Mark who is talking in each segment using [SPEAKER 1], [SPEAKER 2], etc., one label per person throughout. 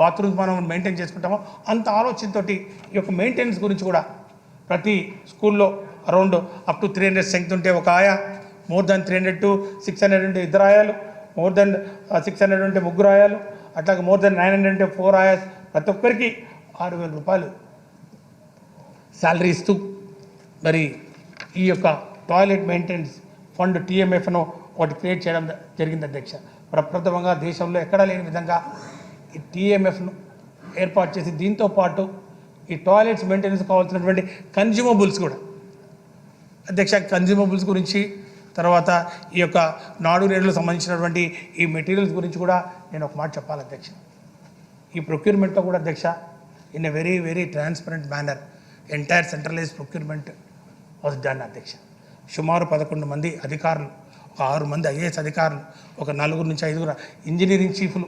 [SPEAKER 1] Bathrooms మనం maintain చేసుకుంటామో అంత ఆలోచనతోటి ఈ యొక్క మెయింటెనెన్స్ గురించి కూడా ప్రతి స్కూల్లో అరౌండ్ అప్ టు 300 స్ట్రెంగ్త్ ఉంటే ఒక ఆయా, మోర్ దాన్ 300 to 600 ఉంటే 2 ఆయాలు, మోర్ దెన్ 600 ఉంటే 3 ఆయాలు, అట్లాగే మోర్ దెన్ 900 ఉంటే 4 ఆయాస్, ప్రతి ఒక్కరికి 6,000 రూపాయలు శాలరీ ఇస్తూ మరి ఈ యొక్క టాయిలెట్ మెయింటెనెన్స్ ఫండ్ TMFను ఒకటి క్రియేట్ చేయడం జరిగింది అధ్యక్ష. ప్రప్రథమంగా దేశంలో ఎక్కడా లేని విధంగా ఈ TMFను ఏర్పాటు చేసి దీంతో పాటు ఈ టాయిలెట్స్ మెయింటెనెన్స్ కావాల్సినటువంటి కన్జ్యూమబుల్స్ కూడా అధ్యక్ష, కన్జ్యూమబుల్స్ గురించి తర్వాత ఈ యొక్క నాడు నేడులకు సంబంధించినటువంటి ఈ మెటీరియల్స్ గురించి కూడా నేను ఒక మాట చెప్పాలి అధ్యక్ష. ఈ ప్రొక్యూర్మెంట్తో కూడా అధ్యక్ష in a very very transparent manner entire centralise procurement was done అధ్యక్ష. సుమారు 11 మంది అధికారులు, ఒక 6 మంది IAS అధికారులు, ఒక 4 నుంచి 5 ఇంజనీరింగ్ చీఫ్లు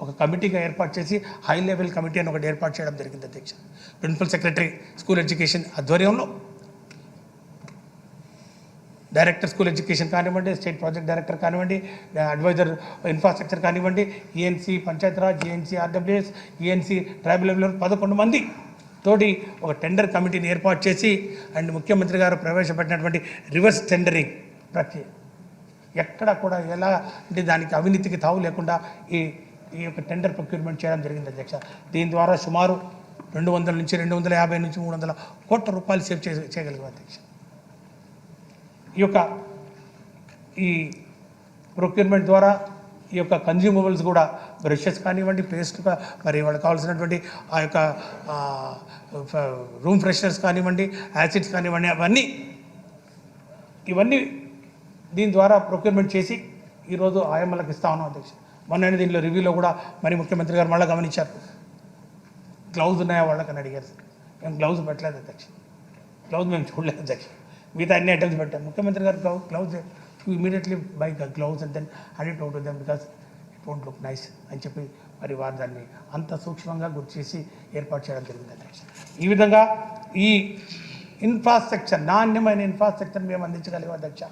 [SPEAKER 1] ఒక కమిటీగా ఏర్పాటు చేసి హై లెవెల్ కమిటీ అని ఒకటి ఏర్పాటు చేయడం జరిగింది అధ్యక్ష. ప్రిన్సిపల్ సెక్రటరీ స్కూల్ ఎడ్యుకేషన్ ఆధ్వర్యంలో డైరెక్టర్ స్కూల్ ఎడ్యుకేషన్ కానివ్వండి, స్టేట్ ప్రాజెక్ట్ డైరెక్టర్ కానివ్వండి, అడ్వైజర్ ఇన్ఫ్రాస్ట్రక్చర్ కానివ్వండి, ENC Panchayati Raj, ENC RWS, ENC tribal level 11 మంది తోటి ఒక టెండర్ కమిటీని ఏర్పాటు చేసి అండ్ ముఖ్యమంత్రి గారు ప్రవేశపెట్టినటువంటి రివర్స్ టెండరింగ్ ప్రక్రియ ఎక్కడ కూడా ఎలా అంటే దానికి అవినీతికి తావు లేకుండా ఈ యొక్క టెండర్ ప్రొక్యూర్మెంట్ చేయడం జరిగింది అధ్యక్ష. దీని ద్వారా సుమారు 200 నుంచి 250 నుంచి 300 కోట్ల రూపాయలు సేవ్ చేయగలిగాం అధ్యక్ష. ఈ ప్రొక్యూర్మెంట్ ద్వారా ఈ యొక్క కన్జ్యూమబుల్స్ కూడా బ్రషెస్ కానివ్వండి, పేస్ట్ మరి వాళ్ళకి కావాల్సినటువంటి ఆ యొక్క రూమ్ ఫ్రెషనర్స్ కానివ్వండి, యాసిడ్స్ కానివ్వండి, ఇవన్నీ దీని ద్వారా ప్రొక్యూర్మెంట్ చేసి ఈరోజు ఆయమ్మలకు ఇస్తా ఉన్నాం అధ్యక్ష. మొన్న దీనిలో రివ్యూలో కూడా మరి ముఖ్యమంత్రి గారు మళ్ళీ గమనించారు, గ్లౌజ్ ఉన్నాయా వాళ్ళకని అడిగారు. మేము గ్లౌజ్ పెట్టలేదు అధ్యక్ష, గ్లౌజ్ మేము చూడలేదు అధ్యక్ష. మిగతా అన్ని ఐటమ్స్ పెట్టాం. ముఖ్యమంత్రి గారు gloves you immediately buy gloves and then hand it out to them because it won't look nice అని చెప్పి మరి వారు దాన్ని అంత సూక్ష్మంగా గుర్తు చేసి ఏర్పాటు చేయడం జరిగింది అధ్యక్ష. ఈ విధంగా ఈ ఇన్ఫ్రాస్ట్రక్చర్, నాణ్యమైన ఇన్ఫ్రాస్ట్రక్చర్ మేము అందించగలిగాం అధ్యక్ష.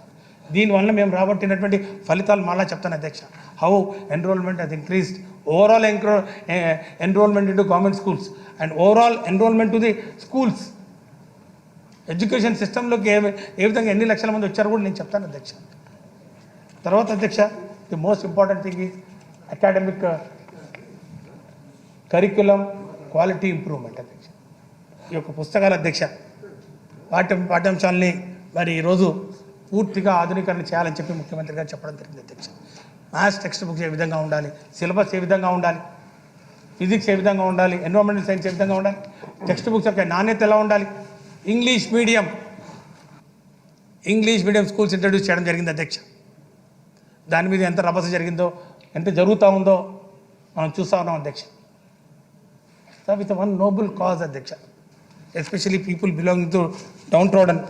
[SPEAKER 1] దీనివల్ల మేము రాబట్టినటువంటి ఫలితాలు మళ్ళా చెప్తాను అధ్యక్ష. How enrolment has increased, overall enrolment into government schools and overall enrolment to the schools. Education సిస్టంలోకి ఏ విధంగా ఎన్ని లక్షల మంది వచ్చారో కూడా నేను చెప్తాను అధ్యక్ష. తర్వాత అధ్యక్ష, the most important thing is academic curriculum quality improvement అధ్యక్ష. ఈ యొక్క పుస్తకాల అధ్యక్ష పాఠ్యాంశాలని మరి ఈరోజు పూర్తిగా ఆధునీకరణ చేయాలని చెప్పి ముఖ్యమంత్రి గారు చెప్పడం జరిగింది అధ్యక్ష. మ్యాథ్స్ టెక్స్ట్ బుక్స్ ఏ విధంగా ఉండాలి, సిలబస్ ఏ విధంగా ఉండాలి, ఫిజిక్స్ ఏ విధంగా ఉండాలి, ఎన్విరాన్మెంటల్ సైన్స్ ఏ విధంగా ఉండాలి, టెక్స్ట్ బుక్స్ యొక్క నాణ్యత ఎలా ఉండాలి, ఇంగ్లీష్ మీడియం స్కూల్స్ ఇంట్రడ్యూస్ చేయడం జరిగింది అధ్యక్ష. దాని మీద ఎంత రభస జరిగిందో, ఎంత జరుగుతూ ఉందో మనం చూస్తూ ఉన్నాం అధ్యక్ష. విత్ వన్ నోబుల్ కాజ్ అధ్యక్ష, especially people belonging to downtrodden.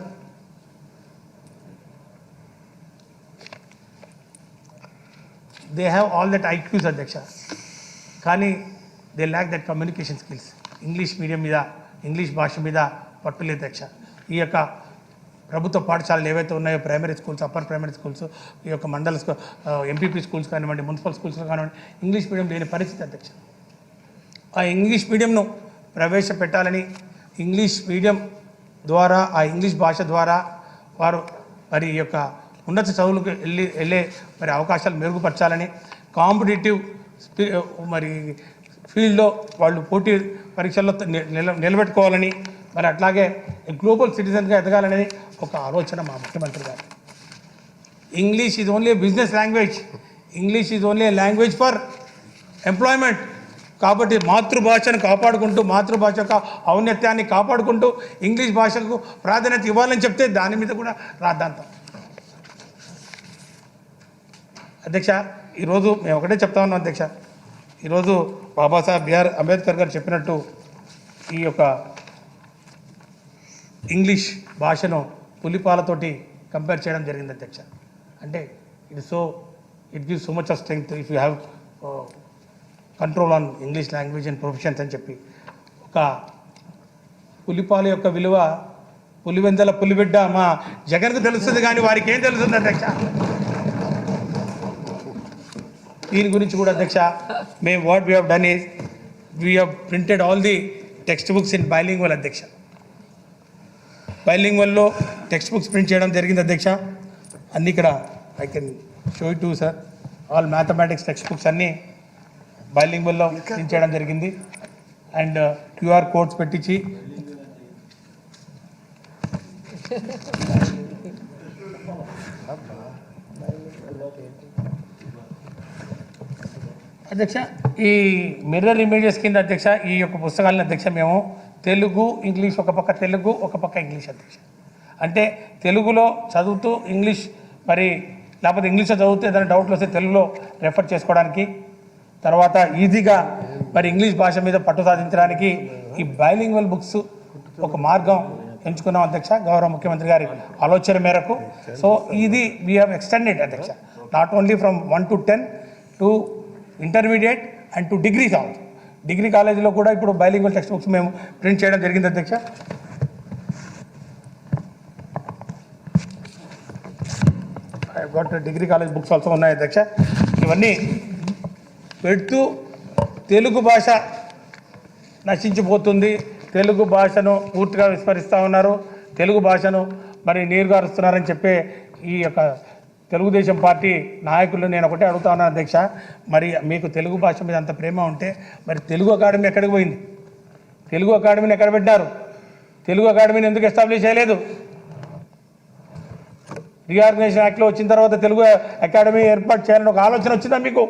[SPEAKER 1] They have all that IQs అధ్యక్ష, కానీ they lack that communication skills. English medium మీద, ఇంగ్లీష్ భాష మీద పట్టు లేదు అధ్యక్ష. ఈ యొక్క ప్రభుత్వ పాఠశాలలు ఏవైతే ఉన్నాయో, primary schools, upper primary schools, ఈ యొక్క మండల MPP స్కూల్స్ కానివ్వండి, మున్సిపల్ స్కూల్స్ కానివ్వండి, ఇంగ్లీష్ మీడియం లేని పరిస్థితి అధ్యక్ష. ఆ ఇంగ్లీష్ మీడియంను ప్రవేశపెట్టాలని, ఇంగ్లీష్ మీడియం ద్వారా, ఆ ఇంగ్లీష్ భాష ద్వారా వారు మరి ఈ యొక్క ఉన్నత చదువులకు వెళ్ళే మరి అవకాశాలు మెరుగుపరచాలని, కాంపిటేటివ్ మరి ఫీల్డ్లో వాళ్ళు పోటీ పరీక్షల్లో నిలబెట్టుకోవాలని, మరి అట్లాగే గ్లోబల్ సిటిజన్గా ఎదగాలనేది ఒక ఆలోచన మా ముఖ్యమంత్రి గారు. English is only business language, English is only language for employment. కాబట్టి మాతృభాషను కాపాడుకుంటూ, మాతృభాష యొక్క ఔన్నత్యాన్ని కాపాడుకుంటూ ఇంగ్లీష్ భాషకు ప్రాధాన్యత ఇవ్వాలని చెప్తే దాని మీద కూడా రాద్ధాంతం అధ్యక్ష. ఈరోజు మేము ఒకటే చెప్తా ఉన్నాం అధ్యక్ష, ఈరోజు బాబాసాహెబ్ బిఆర్ అంబేద్కర్ గారు చెప్పినట్టు ఈ యొక్క ఇంగ్లీష్ భాషను పులిపాలతోటి కంపేర్ చేయడం జరిగింది అధ్యక్ష. అంటే it gives so much of strength if you have control on English language and professions అని చెప్పి. ఒక పులిపాల యొక్క విలువ పులివెందల పులిబిడ్డ మా జగన్కు తెలుస్తుంది, కానీ వారికి ఏం తెలుస్తుంది అధ్యక్ష. దీని గురించి కూడా అధ్యక్ష, మేము what we have done is we have printed all the textbooks in bilingual అధ్యక్ష. బైలింగ్వల్లో టెక్స్ట్ బుక్స్ ప్రింట్ చేయడం జరిగింది అధ్యక్ష. అన్నీ ఇక్కడ I can show it to sir. All mathematics text books అన్నీ బైలింగ్వల్లో ప్రింట్ చేయడం జరిగింది. అండ్ క్యూఆర్ కోడ్స్ పెట్టించి అధ్యక్ష ఈ మిర్రర్ ఇమేజెస్ కింద అధ్యక్ష ఈ యొక్క పుస్తకాలను అధ్యక్ష మేము తెలుగు ఇంగ్లీష్ ఒక పక్క తెలుగు ఒక పక్క ఇంగ్లీష్ అధ్యక్ష. అంటే తెలుగులో చదువుతూ ఇంగ్లీష్ మరి లేకపోతే ఇంగ్లీష్లో చదివితే ఏదైనా డౌట్లు వస్తే తెలుగులో రెఫర్ చేసుకోవడానికి, తర్వాత ఈజీగా మరి ఇంగ్లీష్ భాష మీద పట్టు సాధించడానికి ఈ బైలింగ్వల్ బుక్స్ ఒక మార్గం ఎంచుకున్నాం అధ్యక్ష, గౌరవ ముఖ్యమంత్రి గారి ఆలోచన మేరకు. సో ఇది వీ హ్యావ్ ఎక్స్టెండెడ్ అధ్యక్ష, not only from 1 to 10 to intermediate and to degree కావచ్చు. డిగ్రీ కాలేజీలో కూడా ఇప్పుడు బైలింగ్వల్ టెక్స్ట్ బుక్స్ మేము ప్రింట్ చేయడం జరిగింది అధ్యక్ష. డిగ్రీ కాలేజ్ బుక్స్ ఆల్సో ఉన్నాయి అధ్యక్ష. ఇవన్నీ పెడుతూ తెలుగు భాష నశించిపోతుంది, తెలుగు భాషను పూర్తిగా విస్మరిస్తూ ఉన్నారు, తెలుగు భాషను మరి నీరుగారుస్తున్నారని చెప్పే ఈ యొక్క తెలుగుదేశం పార్టీ నాయకులు నేను ఒకటే అడుగుతా ఉన్నాను అధ్యక్ష. మరి మీకు తెలుగు భాష మీద అంత ప్రేమ ఉంటే మరి తెలుగు అకాడమీ ఎక్కడికి పోయింది? తెలుగు అకాడమీని ఎక్కడ పెట్టినారు? తెలుగు అకాడమీని ఎందుకు ఎస్టాబ్లిష్ చేయలేదు? రీఆర్గనైజేషన్ యాక్ట్లో వచ్చిన తర్వాత తెలుగు అకాడమీ ఏర్పాటు చేయాలని ఒక ఆలోచన వచ్చిందా మీకు?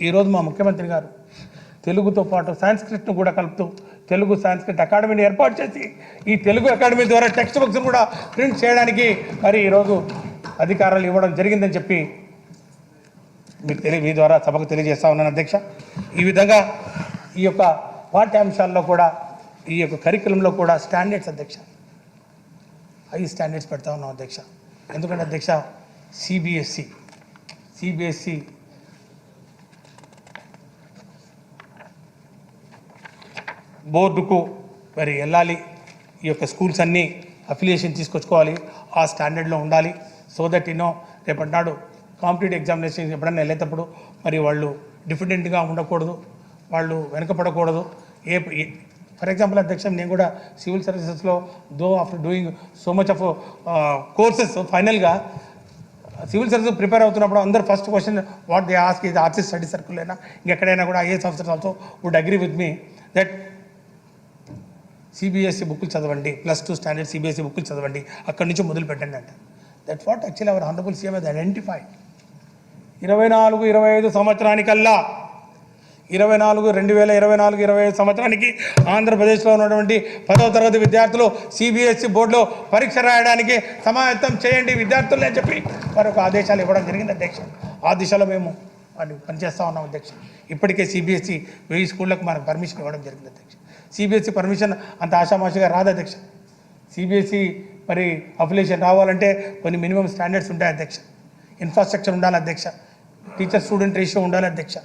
[SPEAKER 1] ఈరోజు మా ముఖ్యమంత్రి గారు తెలుగుతో పాటు సాంస్క్రిట్ను కూడా కలుపుతూ తెలుగు సాంస్క్రిట్ అకాడమీని ఏర్పాటు చేసి ఈ తెలుగు అకాడమీ ద్వారా టెక్స్ట్ బుక్స్ను కూడా ప్రింట్ చేయడానికి మరి ఈరోజు అధికారాలు ఇవ్వడం జరిగిందని చెప్పి మీకు మీ ద్వారా సభకు తెలియజేస్తా ఉన్నాను అధ్యక్ష. ఈ విధంగా ఈ యొక్క పాఠ్యాంశాల్లో కూడా ఈ యొక్క కరికులంలో కూడా స్టాండర్డ్స్ అధ్యక్ష, హై స్టాండర్డ్స్ పెడతా ఉన్నాం అధ్యక్ష. ఎందుకంటే అధ్యక్ష సిబిఎస్సి బోర్డుకు మరి వెళ్ళాలి, ఈ యొక్క స్కూల్స్ అన్నీ అఫిలియేషన్ తీసుకొచ్చుకోవాలి, ఆ స్టాండర్డ్లో ఉండాలి. సో దట్ రేపటి నాడు కాంపిటేటివ్ ఎగ్జామినేషన్ ఎప్పుడైనా వెళ్ళేటప్పుడు మరి వాళ్ళు డిఫిడెంట్గా ఉండకూడదు, వాళ్ళు వెనకపడకూడదు. ఫర్ ఎగ్జాంపుల్ అధ్యక్ష నేను కూడా సివిల్ సర్వీసెస్లో after doing so much of courses ఫైనల్గా సివిల్ సర్వీస్ ప్రిపేర్ అవుతున్నప్పుడు అందరు first question what they ask ఇది ఆర్టిస్ట్ స్టడీ సర్కిల్ అయినా ఇంకెక్కడైనా కూడా IAS officers also would agree with me that CBSE బుక్కులు చదవండి, +2 స్టాండర్డ్ సిబిఎస్ఈ బుక్కులు చదవండి, అక్కడి నుంచి మొదలు పెట్టండి అంట. That what actually our honourable CM has identified. 24-25 సంవత్సరానికల్లా 2024-25 సంవత్సరానికి ఆంధ్రప్రదేశ్లో ఉన్నటువంటి 10వ తరగతి విద్యార్థులు సిబిఎస్ఈ బోర్డులో పరీక్ష రాయడానికి సమాయత్తం చేయండి విద్యార్థులు అని చెప్పి మరొక ఆదేశాలు ఇవ్వడం జరిగింది అధ్యక్ష. ఆ దిశలో మేము పనిచేస్తూ ఉన్నాం అధ్యక్ష. ఇప్పటికే సిబిఎస్ఈ 1000 స్కూళ్ళకు మనకు పర్మిషన్ ఇవ్వడం జరిగింది అధ్యక్ష. సిబిఎస్ఈ పర్మిషన్ అంత ఆషామాషిగా రాదు అధ్యక్ష. సిబిఎస్ఈ మరి అఫిలియేషన్ రావాలంటే కొన్ని మినిమం స్టాండర్డ్స్ ఉంటాయి అధ్యక్ష. ఇన్ఫ్రాస్ట్రక్చర్ ఉండాలి అధ్యక్ష, టీచర్ స్టూడెంట్ రేషియో ఉండాలి అధ్యక్ష,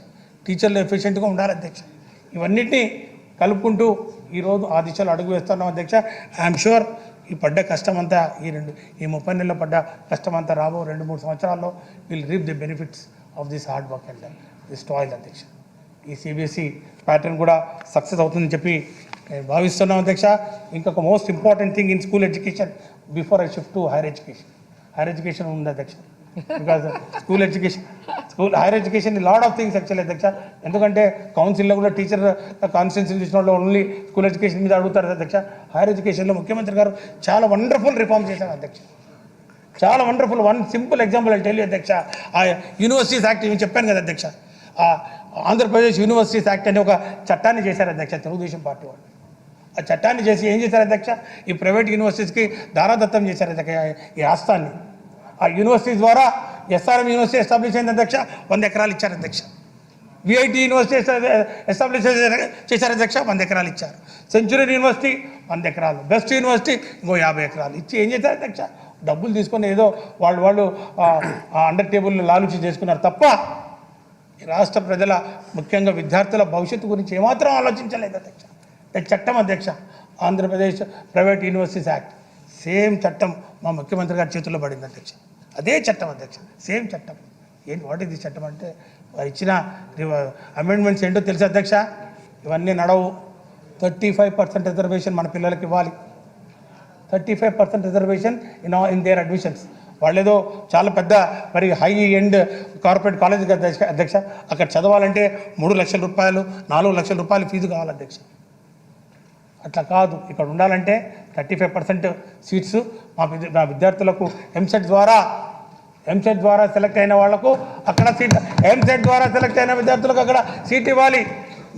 [SPEAKER 1] టీచర్లు ఎఫిషియెంట్గా ఉండాలి అధ్యక్ష. ఇవన్నిటినీ కలుపుకుంటూ ఈరోజు ఆ దిశలో అడుగు వేస్తున్నాం అధ్యక్ష. ఐఎమ్ షూర్ ఈ పడ్డ కష్టమంతా ఈ 30 నెలల్లో పడ్డ కష్టమంతా రాబో 2-3 సంవత్సరాల్లో will reap the benefits of this hard work and this toil అధ్యక్ష. ఈ సిబిఎస్ఈ ప్యాటర్న్ కూడా సక్సెస్ అవుతుందని చెప్పి నేను భావిస్తున్నాం అధ్యక్ష. ఇంకొక most important thing in school education before I shift to higher education ఉంది అధ్యక్ష. Because higher education lot of things actually అధ్యక్ష. ఎందుకంటే కౌన్సిల్లో కూడా టీచర్ కాన్స్టిట్యూన్సీ ఇచ్చిన వాళ్ళు ఓన్లీ స్కూల్ ఎడ్యుకేషన్ మీద అడుగుతారు అధ్యక్ష. హైయర్ ఎడ్యుకేషన్లో ముఖ్యమంత్రి గారు చాలా వండర్ఫుల్ రిఫార్మ్ చేశారు అధ్యక్ష, చాలా wonderful. One simple example I tell you అధ్యక్ష. ఆ యూనివర్సిటీస్ యాక్ట్ నేను చెప్పాను కదా అధ్యక్ష, ఆంధ్రప్రదేశ్ యూనివర్సిటీస్ యాక్ట్ అనే ఒక చట్టాన్ని చేశారు అధ్యక్ష తెలుగుదేశం పార్టీ వాళ్ళు. ఆ చట్టాన్ని చేసి ఏం చేశారు అధ్యక్ష, ఈ ప్రైవేట్ యూనివర్సిటీస్కి దారాదత్తం చేశారు అధ్యక్ష ఈ రాష్ట్రాన్ని. ఆ యూనివర్సిటీస్ ద్వారా ఎస్ఆర్ఎం యూనివర్సిటీ ఎస్టాబ్లిష్ అయింది అధ్యక్ష, 100 ఎకరాలు ఇచ్చారు అధ్యక్ష. విఐటి యూనివర్సిటీ ఎస్టాబ్లిష్ చేశారు అధ్యక్ష, 100 ఎకరాలు ఇచ్చారు. సెంచురీ యూనివర్సిటీ 100 ఎకరాలు, బెస్ట్ యూనివర్సిటీ ఇంకో 50 ఎకరాలు ఇచ్చి ఏం చేశారు అధ్యక్ష, డబ్బులు తీసుకొని ఏదో వాళ్ళు అండర్ టేబుల్ లాలుచి చేసుకున్నారు తప్ప ఈ రాష్ట్ర ప్రజల ముఖ్యంగా విద్యార్థుల భవిష్యత్తు గురించి ఏమాత్రం ఆలోచించలేదు అధ్యక్ష. చట్టం అధ్యక్ష, Andhra Pradesh private universities act same చట్టం మా ముఖ్యమంత్రి గారి చేతుల్లో పడింది అధ్యక్ష. అదే చట్టం అధ్యక్ష, సేమ్ చట్టం. ఏంటి వాట్ ఇది చట్టం అంటే వారు ఇచ్చిన అమెండ్మెంట్స్ ఏంటో తెలుసు అధ్యక్ష. ఇవన్నీ నడవు. 35% రిజర్వేషన్ మన పిల్లలకి ఇవ్వాలి. 35% రిజర్వేషన్ ఇన్ దేర్ అడ్మిషన్స్. వాళ్ళేదో చాలా పెద్ద మరి హై ఎండ్ కార్పొరేట్ కాలేజ్ అధ్యక్ష, అక్కడ చదవాలంటే 3 లక్షల రూపాయలు 4 లక్షల రూపాయలు ఫీజు కావాలి అధ్యక్ష. అట్లా కాదు, ఇక్కడ ఉండాలంటే 35% సీట్స్ మా విద్యార్థులకు ఎంసెట్ ద్వారా సెలెక్ట్ అయిన వాళ్లకు అక్కడ సీట్, ఎంసెట్ ద్వారా సెలెక్ట్ అయిన విద్యార్థులకు అక్కడ సీట్ ఇవ్వాలి.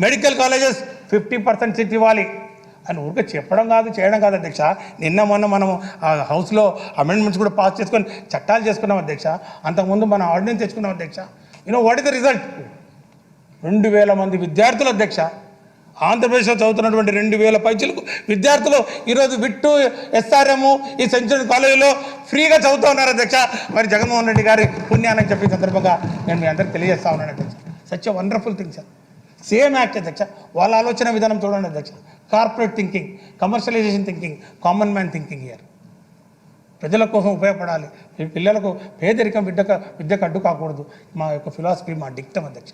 [SPEAKER 1] మెడికల్ కాలేజెస్ 50% సీట్ ఇవ్వాలి అని ఊరికే చెప్పడం కాదు, చేయడం కాదు అధ్యక్ష. నిన్న మొన్న మనం హౌస్లో అమెండ్మెంట్స్ కూడా పాస్ చేసుకొని చట్టాలు చేసుకున్నాం అధ్యక్ష. అంతకుముందు మనం ఆర్డినెన్స్ తెచ్చుకున్నాం అధ్యక్ష. What is the result? 2000 మంది విద్యార్థులు అధ్యక్ష, ఆంధ్రప్రదేశ్లో చదువుతున్నటువంటి 2000 పైచలకు విద్యార్థులు ఈరోజు విట్టు, ఎస్ఆర్ఎం, ఈ సెంచురీ కాలేజీలో ఫ్రీగా చదువుతూ ఉన్నారు అధ్యక్ష. మరి జగన్మోహన్ రెడ్డి గారి పుణ్యాన్ని చెప్పి సందర్భంగా నేను మీ అందరికి తెలియజేస్తా ఉన్నాను అధ్యక్ష. Such a wonderful thing sir. Same act అధ్యక్ష. వాళ్ళ ఆలోచన విధానం చూడండి అధ్యక్ష. Corporate thinking, commercialisation thinking, common man thinking year. ప్రజల కోసం ఉపయోగపడాలి. పిల్లలకు పేదరికం విద్యకు అడ్డు కాకూడదు. మా యొక్క ఫిలాసఫీ, మా డిక్టం అధ్యక్ష.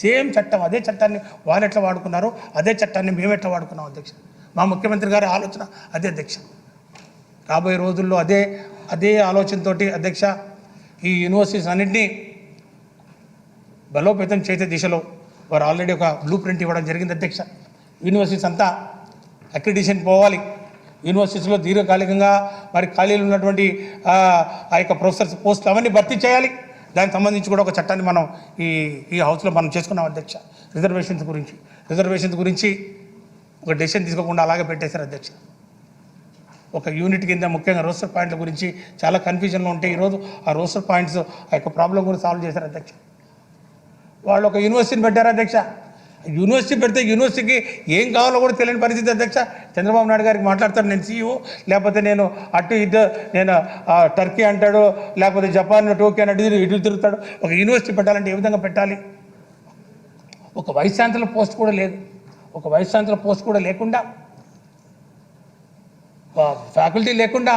[SPEAKER 1] సేమ్ చట్టం, అదే చట్టాన్ని వాళ్ళు ఎట్లా వాడుకున్నారో అదే చట్టాన్ని మేము ఎట్లా వాడుకున్నాం అధ్యక్ష. మా ముఖ్యమంత్రి గారి ఆలోచన అదే అధ్యక్ష. రాబోయే రోజుల్లో అదే ఆలోచనతో అధ్యక్ష ఈ యూనివర్సిటీస్ అన్నింటినీ బలోపేతం చేసే దిశలో వారు ఆల్రెడీ ఒక బ్లూ ప్రింట్ ఇవ్వడం జరిగింది అధ్యక్ష. యూనివర్సిటీస్ అంతా అక్రిడిషన్ పోవాలి. యూనివర్సిటీస్లో దీర్ఘకాలికంగా మరి ఖాళీలు ఉన్నటువంటి ఆ యొక్క ప్రొఫెసర్స్ పోస్టులు అవన్నీ భర్తీ చేయాలి. దానికి సంబంధించి కూడా ఒక చట్టాన్ని మనం ఈ హౌస్లో మనం చేసుకున్నాం అధ్యక్ష. రిజర్వేషన్స్ గురించి ఒక డెసిషన్ తీసుకోకుండా అలాగే పెట్టేశారు అధ్యక్ష. ఒక యూనిట్ కింద ముఖ్యంగా రోస్టర్ పాయింట్ల గురించి చాలా కన్ఫ్యూజన్లో ఉంటే ఈరోజు ఆ రోస్టర్ పాయింట్స్ ఆ యొక్క ప్రాబ్లం కూడా సాల్వ్ చేశారు అధ్యక్ష. వాళ్ళు ఒక యూనివర్సిటీని పెట్టారు అధ్యక్ష. యూనివర్సిటీ పెడితే యూనివర్సిటీకి ఏం కావాలో కూడా తెలియని పరిస్థితి అధ్యక్ష. చంద్రబాబు నాయుడు గారికి మాట్లాడతాడు, నేను CEO, లేకపోతే నేను అటు ఇటు, నేను టర్కీ అంటాడు, లేకపోతే జపాన్, టోక్యో అని ఇటు తిరుగుతాడు. ఒక యూనివర్సిటీ పెట్టాలంటే ఏ విధంగా పెట్టాలి? ఒక వైస్ ఛాన్సలర్ పోస్ట్ కూడా లేదు. ఒక వైస్ ఛాన్సలర్ పోస్ట్ కూడా లేకుండా, ఫ్యాకల్టీ లేకుండా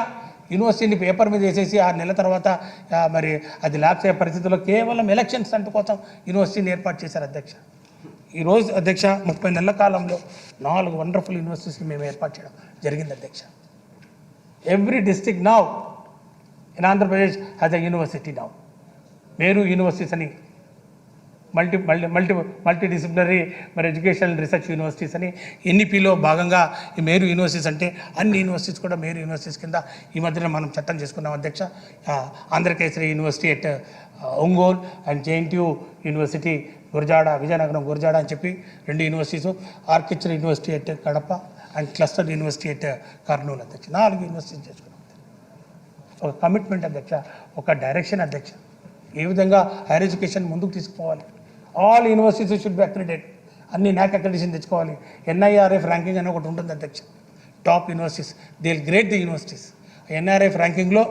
[SPEAKER 1] యూనివర్సిటీని పేపర్ మీద వేసేసి 6 నెలల తర్వాత మరి అది ల్యాబ్స్ అయ్యే పరిస్థితుల్లో కేవలం ఎలక్షన్స్ అంటు కోసం యూనివర్సిటీని ఏర్పాటు చేశారు అధ్యక్ష. ఈరోజు అధ్యక్ష 30 నెలల కాలంలో 4 వండర్ఫుల్ యూనివర్సిటీస్ని మేము ఏర్పాటు చేయడం జరిగింది అధ్యక్ష. Every district now in Andhra Pradesh has a university now. Meru universities అని మల్టీ డిసిప్లినరీ మరి ఎడ్యుకేషనల్ రీసెర్చ్ యూనివర్సిటీస్ అని ఎన్ఈపిలో భాగంగా ఈ మేరు యూనివర్సిటీస్ అంటే అన్ని యూనివర్సిటీస్ కూడా మేరు యూనివర్సిటీస్ కింద ఈ మధ్యన మనం చట్టం చేసుకున్నాం అధ్యక్ష. Andhrakesari university at Ongole and JNTU university Gurajada, Vizianagaram Gurajada అని చెప్పి 2 universities, architecture university at Kadapa and cluster university at Kurnool అధ్యక్ష. 4 యూనివర్సిటీస్ చేసుకున్నాం. ఒక కమిట్మెంట్ అధ్యక్ష, ఒక డైరెక్షన్ అధ్యక్ష. ఏ విధంగా హైయర్ ఎడ్యుకేషన్ ముందుకు తీసుకుపోవాలి. All universities should be accredited. అన్ని NAAC అక్రిడిషన్ తెచ్చుకోవాలి. NIRF ర్యాంకింగ్ అని ఒకటి ఉంటుంది అధ్యక్ష. Top universities they will grade the universities. NIRF ర్యాంకింగ్లో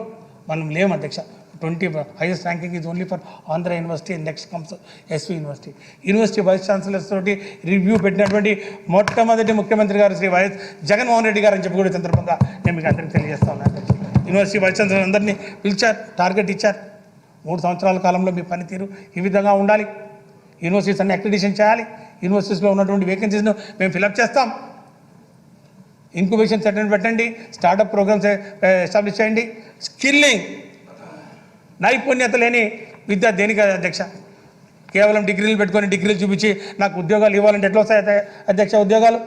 [SPEAKER 1] మనం లేము అధ్యక్ష. 20 highest ranking is only for Andhra university. Next comes SV university. University vice chancellors తోటి రివ్యూ పెట్టినటువంటి మొట్టమొదటి ముఖ్యమంత్రి గారు శ్రీ వైఎస్ జగన్మోహన్ రెడ్డి గారు అని చెప్పి కూడా సందర్భంగా నేను మీకు అందరికీ తెలియజేస్తా ఉన్నాను అధ్యక్ష. యూనివర్సిటీ వైస్ ఛాన్సలర్ అందరినీ పిలిచారు, టార్గెట్ ఇచ్చారు. 3 సంవత్సరాల కాలంలో మీ పనితీరు ఈ విధంగా ఉండాలి. యూనివర్సిటీస్ అన్ని అక్రిడిషన్ చేయాలి. యూనివర్సిటీస్లో ఉన్నటువంటి వేకెన్సీస్ను మేము ఫిలప్ చేస్తాం. ఇంక్యుబేషన్ సెంటర్ పెట్టండి, స్టార్టప్ ప్రోగ్రామ్స్ ఎస్టాబ్లిష్ చేయండి. స్కిల్లింగ్, నైపుణ్యత లేని విద్య దేనికి అధ్యక్ష? కేవలం డిగ్రీలు పెట్టుకొని డిగ్రీలు చూపించి నాకు ఉద్యోగాలు ఇవ్వాలంటే ఎట్లా వస్తాయి అధ్యక్ష ఉద్యోగాలు?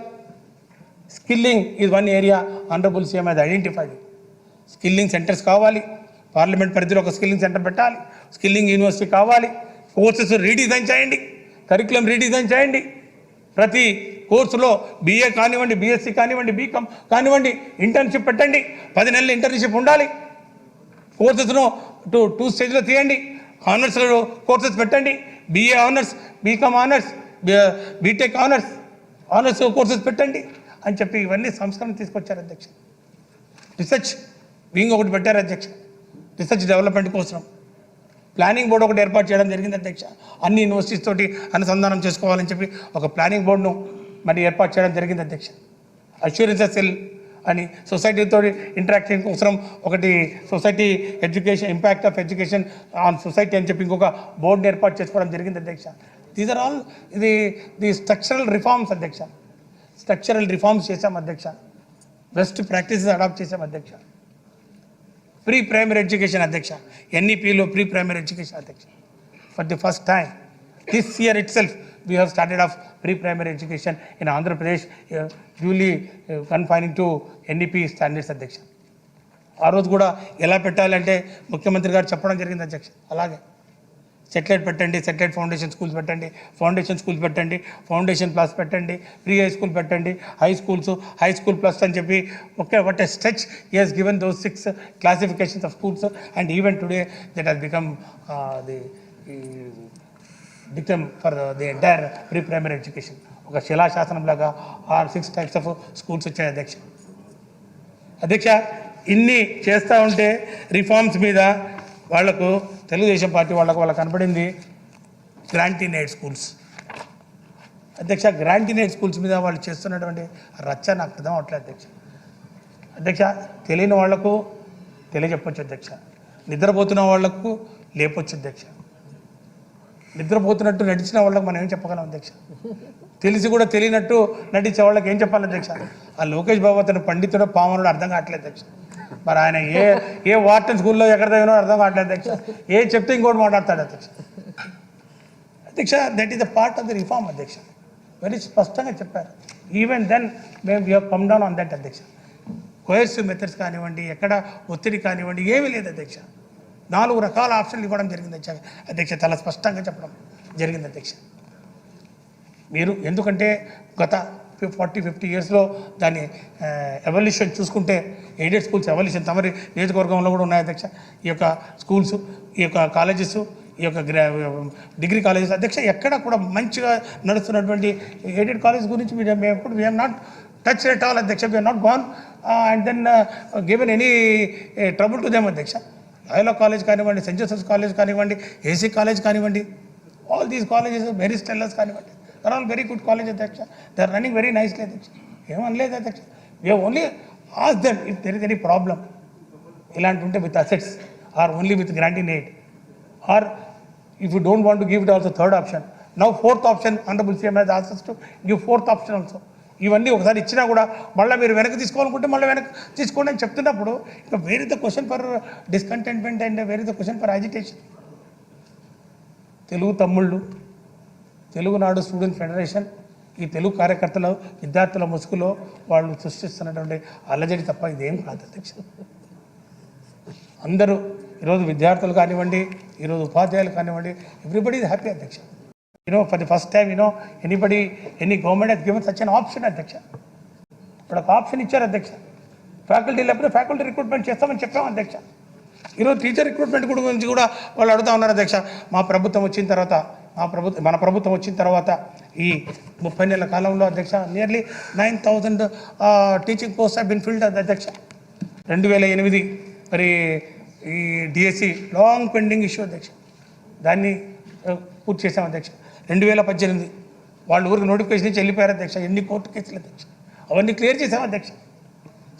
[SPEAKER 1] Skilling is one area honourable CM అది ఐడెంటిఫైడ్. స్కిల్లింగ్ సెంటర్స్ కావాలి. పార్లమెంట్ పరిధిలో ఒక స్కిల్లింగ్ సెంటర్ పెట్టాలి. స్కిల్లింగ్ యూనివర్సిటీ కావాలి. కోర్సెస్ రీడిజైన్ చేయండి, కరికులం రీడిజైన్ చేయండి. ప్రతి కోర్సులో BA కానివ్వండి, BSc కానివ్వండి, BCom కానివ్వండి, ఇంటర్న్షిప్ పెట్టండి. 10 నెలల ఇంటర్న్షిప్ ఉండాలి. కోర్సెస్ను 2 స్టేజ్లో తీయండి. ఆనర్స్ కోర్సెస్ పెట్టండి. BA honours, BCom honours, BTech honours courses పెట్టండి అని చెప్పి ఇవన్నీ సంస్కరణ తీసుకొచ్చారు అధ్యక్ష. రీసెర్చ్ వింగ్ ఒకటి పెట్టారు అధ్యక్ష. రీసెర్చ్ డెవలప్మెంట్ కోసం ప్లానింగ్ బోర్డు ఒకటి ఏర్పాటు చేయడం జరిగింది అధ్యక్ష. అన్ని యూనివర్సిటీస్ తోటి అనుసంధానం చేసుకోవాలని చెప్పి ఒక ప్లానింగ్ బోర్డును మరి ఏర్పాటు చేయడం జరిగింది అధ్యక్ష. అష్యూరెన్స్ సెల్ అని సొసైటీతో ఇంటరాక్షన్ కోసం ఒకటి society education, impact of education on society అని చెప్పి ఇంకొక బోర్డుని ఏర్పాటు చేసుకోవడం జరిగింది అధ్యక్ష. These are all the structural reforms అధ్యక్ష. స్ట్రక్చరల్ రిఫార్మ్స్ చేశాం అధ్యక్ష. బెస్ట్ ప్రాక్టీసెస్ అడాప్ట్ చేశాం అధ్యక్ష. ప్రీ ప్రైమరీ ఎడ్యుకేషన్ అధ్యక్ష, ఎన్ఈపిలో ప్రీ ప్రైమరీ ఎడ్యుకేషన్ అధ్యక్ష. For the first time this year it self we have started off pre-primary education in Andhra Pradesh, duly confining to NEP standards అధ్యక్ష. ఆ రోజు కూడా ఎలా పెట్టాలంటే ముఖ్యమంత్రి గారు చెప్పడం జరిగింది అధ్యక్ష. అలాగే సెటిలైట్ పెట్టండి, సెటిలైట్ ఫౌండేషన్ స్కూల్స్ పెట్టండి, ఫౌండేషన్ స్కూల్స్ పెట్టండి, ఫౌండేషన్ ప్లస్ పెట్టండి, ప్రీ హై స్కూల్ పెట్టండి, హై స్కూల్ ప్లస్ అని చెప్పి what a stretch he has given those 6 classifications of schools, and even today that has become the dictum for the entire pre-primary education. ఒక శిలాశాసనం లాగా 6 types of schools వచ్చాయి అధ్యక్ష. అధ్యక్ష, ఇన్ని చేస్తూ ఉంటే రిఫార్మ్స్ మీద వాళ్లకు తెలుగుదేశం పార్టీ వాళ్ళకు కనపడింది గ్రాంటీనేడ్ స్కూల్స్ అధ్యక్ష. గ్రాంటీనేడ్ స్కూల్స్ మీద వాళ్ళు చేస్తున్నటువంటి రచ్చ నాకు అర్థం అవట్లేదు అధ్యక్ష. అధ్యక్ష, తెలియని వాళ్లకు తెలియజెప్పొచ్చు అధ్యక్ష, నిద్రపోతున్న వాళ్లకు లేపొచ్చు అధ్యక్ష, నిద్రపోతున్నట్టు నడిచిన వాళ్ళకి మనం ఏం చెప్పగలం అధ్యక్ష, తెలిసి కూడా తెలియనట్టు నటించే వాళ్ళకి ఏం చెప్పాలి అధ్యక్ష. ఆ లోకేష్ బాబు అతను పండితుడో పామనుడో అర్థం కావట్లేదు అధ్యక్ష. మరి ఆయన ఏ వార్టన్ స్కూల్లో ఎక్కడ తగినో అర్థం కావట్లేదు అధ్యక్ష. ఏ చెప్తే ఇంకోటి మాట్లాడతాడు అధ్యక్ష. అధ్యక్ష, that is the part of the reform అధ్యక్ష. వెరీ స్పష్టంగా చెప్పారు. ఈవెన్ దెన్ మేము we come down on that అధ్యక్ష. కోయర్సివ్ మెథడ్స్ కానివ్వండి, ఎక్కడ ఒత్తిడి కానివ్వండి, ఏమీ లేదు అధ్యక్ష. 4 రకాల ఆప్షన్లు ఇవ్వడం జరిగింది అధ్యక్ష. చాలా స్పష్టంగా చెప్పడం జరిగింది అధ్యక్ష. మీరు ఎందుకంటే గత 40-50 ఇయర్స్లో దాని ఎవల్యూషన్ చూసుకుంటే ఎయిడెడ్ స్కూల్స్ ఎవల్యూషన్ తమరి నియోజకవర్గంలో కూడా ఉన్నాయి అధ్యక్ష. ఈ యొక్క స్కూల్స్, ఈ యొక్క కాలేజెస్, ఈ యొక్క డిగ్రీ కాలేజెస్ అధ్యక్ష, ఎక్కడ కూడా మంచిగా నడుస్తున్నటువంటి ఎయిడెడ్ కాలేజ్ గురించి మేము ఎప్పుడు we are not touch at all అధ్యక్ష. We are not gone and then given any trouble to them అధ్యక్ష. ఐలో కాలేజ్ కానివ్వండి, సెయింట్ జోసెఫ్స్ కాలేజ్ కానివ్వండి, ఏసీ కాలేజ్ కానివ్వండి, all these colleges very stellars కానివ్వండి, there all very good college అధ్యక్ష. They are running very nicely అధ్యక్ష. ఏమనలేదు అధ్యక్ష. We only ask them if there is any problem ఇలాంటి ఉంటే with assets or only with granting aid, are if you don't want to give it also third option. Now fourth option honourable CM has asked us to give fourth option also. ఇవన్నీ ఒకసారి ఇచ్చినా కూడా మళ్ళీ మీరు వెనక్కి తీసుకోవాలనుకుంటే మళ్ళీ వెనక్కి తీసుకోండి అని చెప్తున్నప్పుడు ఇంకా where is the question for discontentment and where is the question for agitation. Telugu తమ్ముళ్ళు, తెలుగునాడు స్టూడెంట్ ఫెడరేషన్, ఈ తెలుగు కార్యకర్తలు, విద్యార్థుల ముసుగులో వాళ్ళు సృష్టిస్తున్నటువంటి అల్లజడి తప్ప ఇదేం కాదు అధ్యక్ష. అందరూ ఈరోజు విద్యార్థులు కానివ్వండి, ఈరోజు ఉపాధ్యాయులు కానివ్వండి, ఎవ్రీబడి ఈజ్ హ్యాపీ అధ్యక్ష. For the first time, any government has given such an option అధ్యక్ష. ఇప్పుడు ఒక ఆప్షన్ ఇచ్చారు అధ్యక్ష. ఫ్యాకల్టీ లేకపోతే ఫ్యాకల్టీ రిక్రూట్మెంట్ చేస్తామని చెప్పాము అధ్యక్ష. ఈరోజు టీచర్ రిక్రూట్మెంట్ గురించి కూడా వాళ్ళు అడుగుతూ ఉన్నారు అధ్యక్ష. మన ప్రభుత్వం వచ్చిన తర్వాత ఈ 30 నెలల కాలంలో అధ్యక్ష nearly 9,000 teaching post have been filled అధ్యక్ష. 2008 మరి ఈ డిఎస్సి లాంగ్ పెండింగ్ ఇష్యూ అధ్యక్ష, దాన్ని పూర్తి చేశాం అధ్యక్ష. 2018 వాళ్ళు ఊరికి నోటిఫికేషన్ ఇచ్చి వెళ్ళిపోయారు అధ్యక్ష. ఎన్ని కోర్టు కేసులు అధ్యక్ష, అవన్నీ క్లియర్ చేసాం అధ్యక్ష.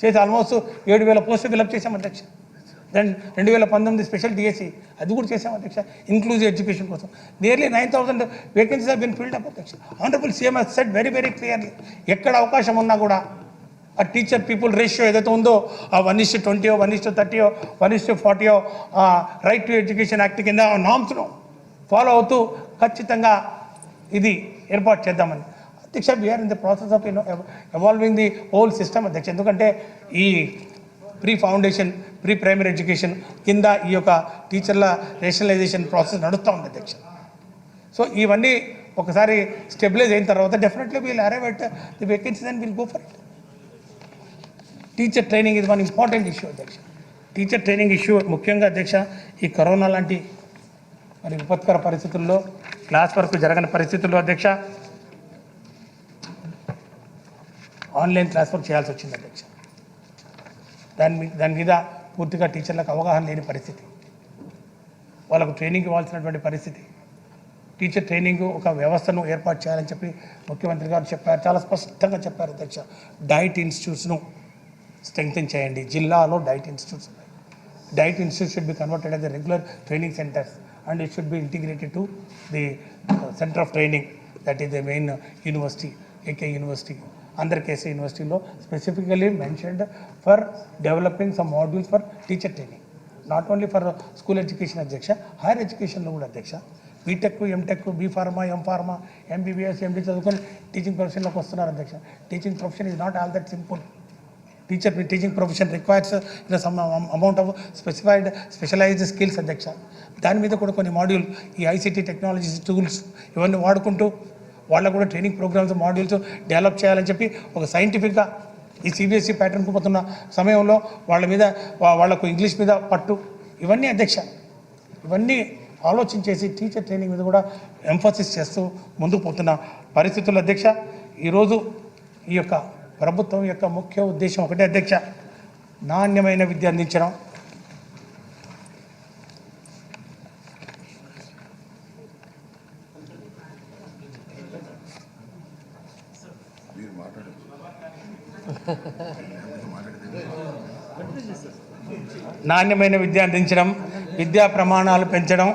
[SPEAKER 1] చేసి ఆల్మోస్ట్ 7,000 పోస్టులు ఫిల్అప్ చేసాం అధ్యక్ష. దెన్ 2019 స్పెషల్ డిఎస్సి అది కూడా చేసాం అధ్యక్ష, ఇంక్లూజివ్ ఎడ్యుకేషన్ కోసం. Nearly 9,000 vacancies have been filled up అధ్యక్ష. Honourable CM has said very very clearly, ఎక్కడ అవకాశం ఉన్నా కూడా ఆ టీచర్ పీపుల్ రేషియో ఏదైతే ఉందో ఆ 1:20, 1:30, 1:40 రైట్ టు ఎడ్యుకేషన్ యాక్ట్ కింద ఆ నామ్స్ను ఫాలో అవుతూ ఖచ్చితంగా ఇది ఏర్పాటు చేద్దామని అధ్యక్ష. We're in the process of evolving the whole system అధ్యక్ష. ఎందుకంటే ఈ pre foundation, pre primary education కింద ఈ యొక్క టీచర్ల రేషనలైజేషన్ ప్రాసెస్ నడుస్తూ ఉంది అధ్యక్ష. సో ఇవన్నీ ఒకసారి స్టెబిలైజ్ అయిన తర్వాత definitely wheel arrive at the vacancies and will go for it. Teacher training ఇది వన్ ఇంపార్టెంట్ ఇష్యూ అధ్యక్ష. టీచర్ ట్రైనింగ్ ఇష్యూ ముఖ్యంగా అధ్యక్ష ఈ కరోనా లాంటి మరి విపత్కర పరిస్థితుల్లో, క్లాస్ వర్క్ జరగని పరిస్థితుల్లో అధ్యక్ష ఆన్లైన్ క్లాస్ వర్క్ చేయాల్సి వచ్చింది అధ్యక్ష. దాని మీద పూర్తిగా టీచర్లకు అవగాహన లేని పరిస్థితి, వాళ్ళకు ట్రైనింగ్ ఇవ్వాల్సినటువంటి పరిస్థితి. టీచర్ ట్రైనింగ్ ఒక వ్యవస్థను ఏర్పాటు చేయాలని చెప్పి ముఖ్యమంత్రి గారు చెప్పారు, చాలా స్పష్టంగా చెప్పారు అధ్యక్ష. డైట్ ఇన్స్టిట్యూట్స్ను స్ట్రెంగ్తెన్ చేయండి. జిల్లాలో డైట్ ఇన్స్టిట్యూట్స్ ఉన్నాయి. Diet institute should be converted as regular training centres. and it should be integrated to the center of training, that is the main university, AK University. Under KC University law specifically mentioned for developing some modules for teacher training, not only for school education adhyaksha, higher education lo kuda adhyaksha, BTech MTech B Pharma M Pharma MBBS MD చదువుకొని teaching ప్రొఫెషన్లోకి వస్తున్నారు అధ్యక్ష. Teaching profession is not all that simple. Teaching profession requires some amount of specialised skills అధ్యక్ష. దాని మీద కూడా కొన్ని module ఈ ఐసీటీ టెక్నాలజీస్ టూల్స్ ఇవన్నీ వాడుకుంటూ వాళ్ళకు కూడా ట్రైనింగ్ ప్రోగ్రామ్స్ మాడ్యూల్స్ డెవలప్ చేయాలని చెప్పి ఒక సైంటిఫిక్గా ఈ సిబిఎస్ఈ ప్యాటర్న్కు పోతున్న సమయంలో వాళ్ళకు ఇంగ్లీష్ మీద పట్టు ఇవన్నీ అధ్యక్ష, ఇవన్నీ ఆలోచించేసి టీచర్ ట్రైనింగ్ మీద కూడా ఎంఫోసిస్ చేస్తూ ముందుకు పోతున్న పరిస్థితులు అధ్యక్ష. ఈరోజు ఈ యొక్క ప్రభుత్వం యొక్క ముఖ్య ఉద్దేశం ఒకటే అధ్యక్ష, నాణ్యమైన విద్య అందించడం. నాణ్యమైన విద్య అందించడం, విద్యా ప్రమాణాలు పెంచడం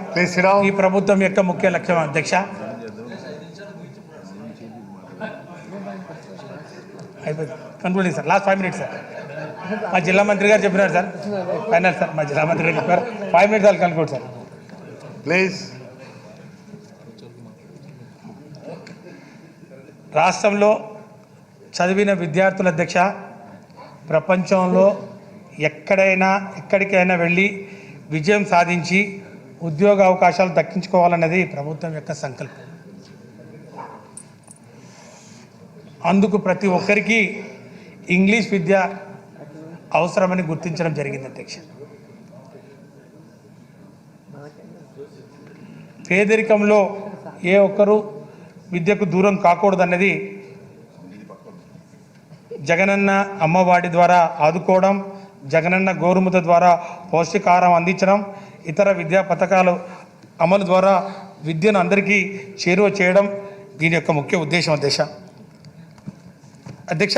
[SPEAKER 1] ఈ ప్రభుత్వం యొక్క ముఖ్య లక్ష్యం అధ్యక్ష. అయిపోయింది, concluding sir, last 5 minutes sir. మా జిల్లా మంత్రి గారు చెప్పినారు సార్, ఫైనల్ సార్, మా జిల్లా మంత్రి గారు చెప్పారు. 5 minutes వాళ్ళు కన్క్లూడ్ సార్
[SPEAKER 2] ప్లీజ్.
[SPEAKER 1] రాష్ట్రంలో చదివిన విద్యార్థుల అధ్యక్ష ప్రపంచంలో ఎక్కడికైనా వెళ్ళి విజయం సాధించి ఉద్యోగ అవకాశాలు దక్కించుకోవాలన్నది ప్రభుత్వం యొక్క సంకల్పం. అందుకు ప్రతి ఒక్కరికి ఇంగ్లీష్ విద్య అవసరమని గుర్తించడం జరిగింది అధ్యక్ష. పేదరికంలో ఏ ఒక్కరూ విద్యకు దూరం కాకూడదన్నది జగనన్న అమ్మవాడి ద్వారా ఆదుకోవడం, జగనన్న గోరుముద్ద ద్వారా పౌష్టికాహారం అందించడం, ఇతర విద్యా పథకాలు అమలు ద్వారా విద్యను అందరికీ చేరువ చేయడం దీని యొక్క ముఖ్య ఉద్దేశం అధ్యక్ష. అధ్యక్ష,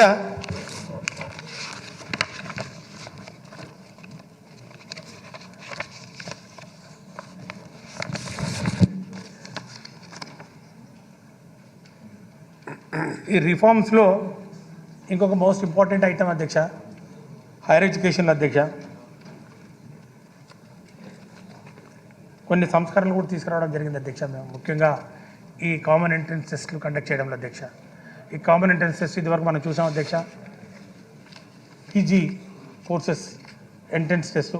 [SPEAKER 1] ఈ రిఫార్మ్స్లో ఇంకొక మోస్ట్ ఇంపార్టెంట్ ఐటమ్ అధ్యక్ష, హైయర్ ఎడ్యుకేషన్లో అధ్యక్ష కొన్ని సంస్కరణలు కూడా తీసుకురావడం జరిగింది అధ్యక్ష. మేము ముఖ్యంగా ఈ కామన్ ఎంట్రన్స్ టెస్ట్లు కండక్ట్ చేయడంలో అధ్యక్ష. ఈ కామన్ ఎంట్రన్స్ టెస్ట్ ఇదివరకు మనం చూసాం అధ్యక్ష, పీజీ కోర్సెస్ ఎంట్రన్స్ టెస్ట్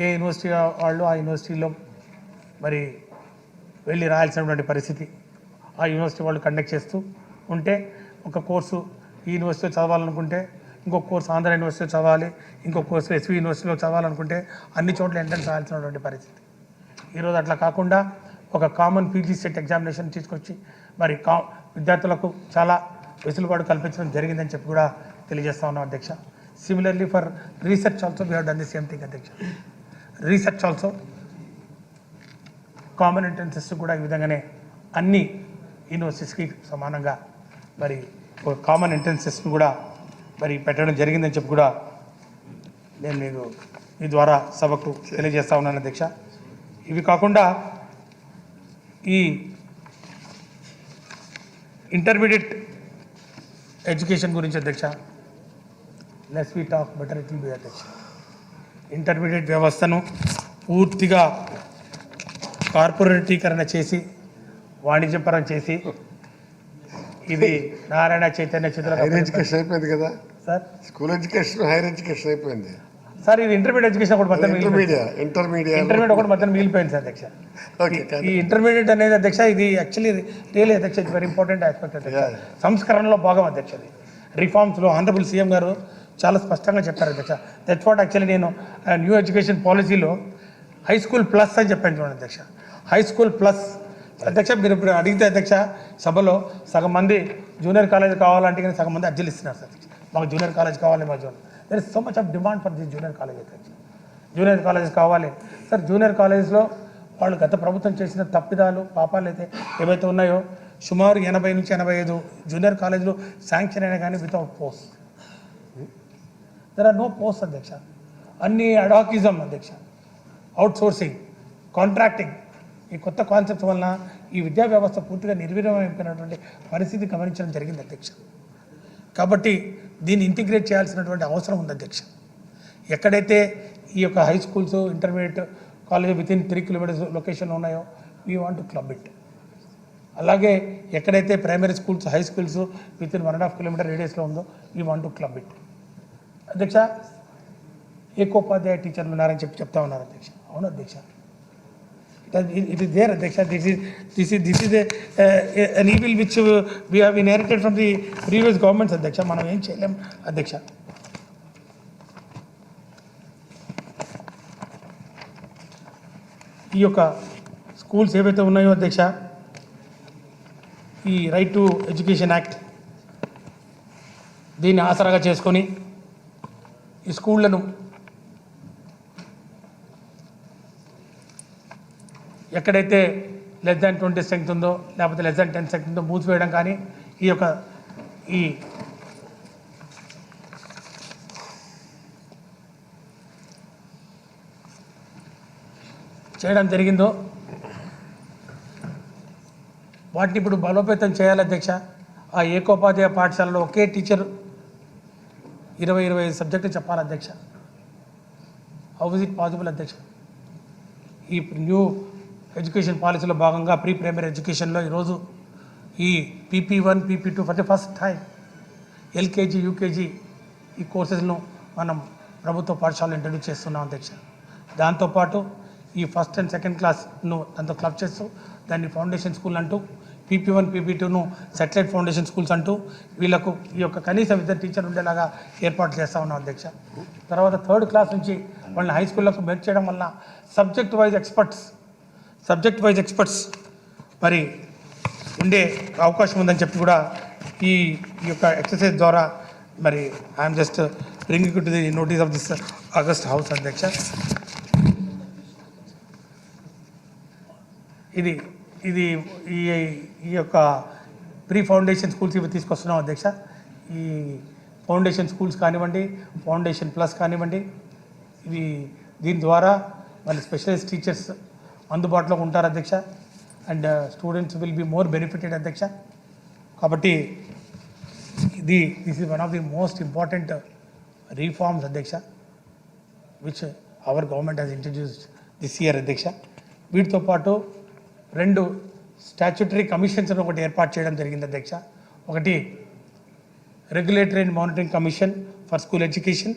[SPEAKER 1] ఏ యూనివర్సిటీ వాళ్ళు ఆ యూనివర్సిటీలో మరి వెళ్ళి రాయాల్సినటువంటి పరిస్థితి, ఆ యూనివర్సిటీ వాళ్ళు కండక్ట్ చేస్తూ ఉంటే ఒక కోర్సు ఈ యూనివర్సిటీలో చదవాలనుకుంటే ఇంకొక కోర్సు ఆంధ్ర యూనివర్సిటీలో చదవాలి, ఇంకొక కోర్సు ఎస్వి యూనివర్సిటీలో చదవాలనుకుంటే అన్ని చోట్ల ఎంట్రన్స్ రాయాల్సినటువంటి పరిస్థితి. ఈరోజు అట్లా కాకుండా ఒక కామన్ పీజీ సెట్ ఎగ్జామినేషన్ తీసుకొచ్చి మరి విద్యార్థులకు చాలా వెసులుబాటు కల్పించడం జరిగిందని చెప్పి కూడా తెలియజేస్తా ఉన్నాం అధ్యక్ష. Similarly for research also we have done the same thing అధ్యక్ష. Research also common entrance test కూడా ఈ విధంగానే అన్ని యూనివర్సిటీస్కి సమానంగా మరి కామన్ ఎంట్రన్స్ టెస్ట్ను కూడా మరి పెట్టడం జరిగిందని చెప్పి కూడా నేను మీకు ఈ ద్వారా సభకు తెలియజేస్తా ఉన్నాను అధ్యక్ష. ఇవి కాకుండా ఈ ఇంటర్మీడియట్ ఎడ్యుకేషన్ గురించి అధ్యక్ష, less we talk better it will be అధ్యక్ష. ఇంటర్మీడియట్ వ్యవస్థను పూర్తిగా కార్పొరేటీకరణ చేసి వాణిజ్యపరం చేసి ఇది నారాయణ చైతన్య చిత్ర
[SPEAKER 2] హైయర్ ఎడ్యుకేషన్ అయిపోయింది కదా
[SPEAKER 1] sir,
[SPEAKER 2] school education higher education అయిపోయింది
[SPEAKER 1] సార్. ఇది ఇంటర్మీడియట్ ఎడ్యుకేషన్ ఒకటి మధ్య ఇంటర్మీడియట్ ఒకటి మధ్య మిగిలిపోయింది సార్ అధ్యక్ష. ఈ ఇంటర్మీడియట్ అనేది అధ్యక్ష ఇది యాక్చువల్లీ రియల్లీ అధ్యక్ష ఇట్స్ వెరీ ఇంపార్టెంట్ ఆస్పెక్ట్ అధ్యక్ష. సంస్కరణలో భాగం అధ్యక్ష. ఇది రిఫార్మ్స్లో ఆనరబుల్ సీఎం గారు చాలా స్పష్టంగా చెప్పారు అధ్యక్ష. దట్స్ వాట్ యాక్చువల్లీ నేను న్యూ ఎడ్యుకేషన్ పాలసీలో హై స్కూల్ ప్లస్ అని చెప్పాను చూడండి అధ్యక్ష. హై స్కూల్ ప్లస్ అధ్యక్ష, మీరు ఇప్పుడు అడిగితే అధ్యక్ష సభలో సగం మంది జూనియర్ కాలేజ్ కావాలంటే కానీ సగం మంది అర్జీలు ఇస్తున్నారు సార్. మాకు జూనియర్ కాలేజ్ కావాలి, మా there is so much of demand for this junior college అధ్యక్ష. జూనియర్ కాలేజ్ కావాలి సార్. జూనియర్ కాలేజ్లో వాళ్ళు గత ప్రభుత్వం చేసిన తప్పిదాలు పాపాలు అయితే ఏవైతే ఉన్నాయో సుమారు 80 నుంచి 85 జూనియర్ కాలేజీలు శాంక్షన్ అయినా కానీ without post. There are no post అధ్యక్ష. అన్ని అడాకిజం అధ్యక్ష, అవుట్ సోర్సింగ్, కాంట్రాక్టింగ్, ఈ కొత్త కాన్సెప్ట్స్ వలన ఈ విద్యా వ్యవస్థ పూర్తిగా నిర్వీర్యమైపోయినటువంటి పరిస్థితి గమనించడం జరిగింది అధ్యక్ష. కాబట్టి దీన్ని ఇంటిగ్రేట్ చేయాల్సినటువంటి అవసరం ఉంది అధ్యక్ష. ఎక్కడైతే ఈ యొక్క high schools, intermediate college within 3 kilometres లొకేషన్లో ఉన్నాయో we want to club it. అలాగే ఎక్కడైతే primary schools, high schools within 1.5 kilometre రేడియస్లో ఉందో we want to club it. అధ్యక్ష, ఏకోపాధ్యాయ టీచర్లు ఉన్నారని చెప్తా ఉన్నారు అధ్యక్ష. అవును అధ్యక్ష, it is there అధ్యక్ష. this is an evil which we have inherited from the previous governments అధ్యక్ష. మనం ఏం చేయలేం అధ్యక్ష. ఈ యొక్క స్కూల్స్ ఏవైతే ఉన్నాయో అధ్యక్ష, ఈ రైట్ టు ఎడ్యుకేషన్ యాక్ట్ దీన్ని ఆసరాగా చేసుకొని ఈ స్కూళ్లను ఎక్కడైతే లెస్ దాన్ 20 స్ట్రెంగ్త్ ఉందో లేకపోతే లెస్ దాన్ 10 స్ట్రెంగ్త్ ఉందో మూసివేయడం కానీ ఈ చేయడం జరిగిందో వాటిని ఇప్పుడు బలోపేతం చేయాలి అధ్యక్ష. ఆ ఏకోపాధ్యాయ పాఠశాలలో ఒకే టీచర్ 20-25 సబ్జెక్టు చెప్పాలి అధ్యక్ష. హౌ ఇస్ ఇట్ పాసిబుల్ అధ్యక్ష? ఈ న్యూ ఎడ్యుకేషన్ పాలసీలో భాగంగా ప్రీ ప్రైమరీ ఎడ్యుకేషన్లో ఈరోజు ఈ PP1, PP2 for the first time LKG, UKG ఈ కోర్సెస్ను మనం ప్రభుత్వ పాఠశాలలో ఇంట్రడ్యూస్ చేస్తున్నాం అధ్యక్ష. దాంతోపాటు ఈ ఫస్ట్ అండ్ సెకండ్ క్లాస్ను దాంతో క్లబ్ చేస్తూ దాన్ని ఫౌండేషన్ స్కూల్ అంటూ, PP1, PP2ను సెటిలైట్ ఫౌండేషన్ స్కూల్స్ అంటూ వీళ్ళకు ఈ యొక్క కనీసం 2 టీచర్ ఉండేలాగా ఏర్పాటు చేస్తూ ఉన్నాం అధ్యక్ష. తర్వాత 3rd క్లాస్ నుంచి వాళ్ళని హై స్కూళ్ళకు మెర్జ్ చేయడం వల్ల సబ్జెక్ట్ వైజ్ ఎక్స్పర్ట్స్ మరి ఉండే అవకాశం ఉందని చెప్పి కూడా ఈ యొక్క ఎక్సర్సైజ్ ద్వారా మరి I'm just bringing to the notice of this August house అధ్యక్ష. ఇది ఈ యొక్క ప్రీ ఫౌండేషన్ స్కూల్స్ ఇవి తీసుకొస్తున్నాం అధ్యక్ష. ఈ ఫౌండేషన్ స్కూల్స్ కానివ్వండి, ఫౌండేషన్ ప్లస్ కానివ్వండి, ఇవి దీని ద్వారా మళ్ళీ స్పెషలిస్ట్ టీచర్స్ అందుబాటులో ఉంటారు అధ్యక్ష. And students will be more benefited అధ్యక్ష. కాబట్టి this is one of the most important reforms అధ్యక్ష which our government has introduced this year అధ్యక్ష. వీటితో పాటు 2 స్టాచ్యుటరీ కమిషన్స్ ఒకటి ఏర్పాటు చేయడం జరిగింది అధ్యక్ష. ఒకటి regulatory and monitoring commission for school education,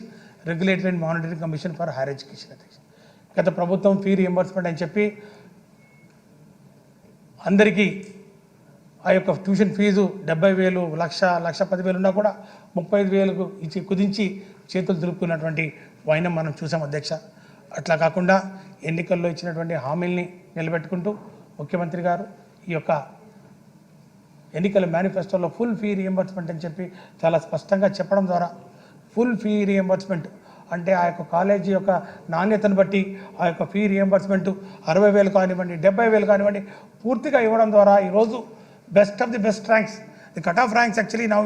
[SPEAKER 1] regulatory and monitoring commission for higher education అధ్యక్ష. గత ప్రభుత్వం ఫీ రియంబర్స్మెంట్ అని చెప్పి అందరికీ ఆ యొక్క ట్యూషన్ ఫీజు 70,000, 1,10,000 ఉన్నా కూడా 35,000కు ఇచ్చి కుదించి చేతులు దులుపుకున్నటువంటి వైనం మనం చూసాం అధ్యక్ష. అట్లా కాకుండా ఎన్నికల్లో ఇచ్చినటువంటి హామీల్ని నిలబెట్టుకుంటూ ముఖ్యమంత్రి గారు ఈ యొక్క ఎన్నికల మేనిఫెస్టోలో ఫుల్ ఫీ రియంబర్స్మెంట్ అని చెప్పి చాలా స్పష్టంగా చెప్పడం ద్వారా ఫుల్ ఫీ రియంబర్స్మెంట్ అంటే ఆ యొక్క కాలేజీ యొక్క నాణ్యతను బట్టి ఆ యొక్క ఫీ రియంబర్స్మెంట్ 60,000 కానివ్వండి, 70,000 కానివ్వండి పూర్తిగా ఇవ్వడం ద్వారా ఈరోజు best of the best ranks, the cut off ranks actually now